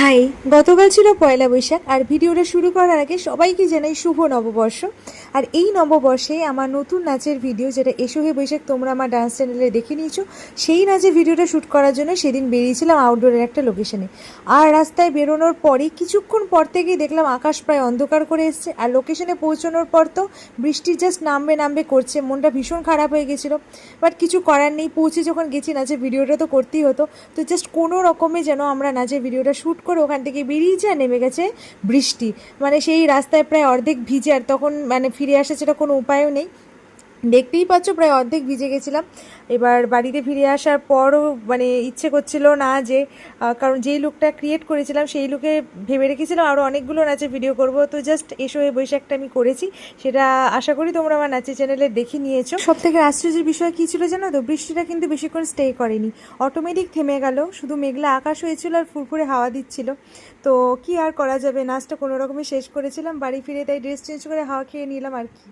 High, গতকাল ছিল পয়লা বৈশাখ আর ভিডিওটা শুরু করার আগে সবাইকে জানাই শুভ নববর্ষ। আর এই নববর্ষে আমার নতুন নাচের ভিডিও, যেটা এসো হে বৈশাখ তোমরা আমার ডান্স চ্যানেলে দেখে নিয়েছো, সেই নাচের ভিডিওটা শ্যুট করার জন্য সেদিন বেরিয়েছিলাম আউটডোরের একটা লোকেশনে। আর রাস্তায় বেরোনোর পরে কিছুক্ষণ পর থেকেই দেখলাম আকাশ প্রায় অন্ধকার করে এসছে, আর লোকেশনে পৌঁছানোর পর তো বৃষ্টি জাস্ট নামবে নামবে করছে। মনটা ভীষণ খারাপ হয়ে গেছিলো, বাট কিছু করার নেই। পৌঁছে যখন গেছি নাচের ভিডিওটা তো করতেই হতো। তো জাস্ট কোনো রকমে যেন আমরা নাচের ভিডিওটা শ্যুট করে ওখান থেকে বেরিয়েছি, আর নেমে গেছে বৃষ্টি। মানে সেই রাস্তায় প্রায় অর্ধেক ভিজে, আর তখন মানে ফিরে আসা সেটা কোনো উপায়ও নেই। দেখতেই পাচ্ছ প্রায় অর্ধেক ভিজে গেছিলাম। এবার বাড়িতে ফিরে আসার পরও মানে ইচ্ছে করছিল না যে, কারণ যেই লুকটা ক্রিয়েট করেছিলাম সেই লুকে ভেবে রেখেছিলাম আরও অনেকগুলো নাচের ভিডিও করব। তো জাস্ট এসো এই বৈশাখটা আমি করেছি, সেটা আশা করি তোমরা আমার নাচের চ্যানেলে দেখে নিয়েছো। সব থেকে আশ্চর্যের বিষয় কী ছিল জানো তো, বৃষ্টিটা কিন্তু বেশিক্ষণ স্টে করেনি, অটোমেটিক থেমে গেল। শুধু মেঘলা আকাশ হয়েছিল আর ফুরফুরে হাওয়া দিচ্ছিল। তো কি আর করা যাবে, নাচটা কোনো রকমে শেষ করেছিলাম। বাড়ি ফিরে তাই ড্রেস চেঞ্জ করে হাওয়া খেয়ে নিলাম আর কি।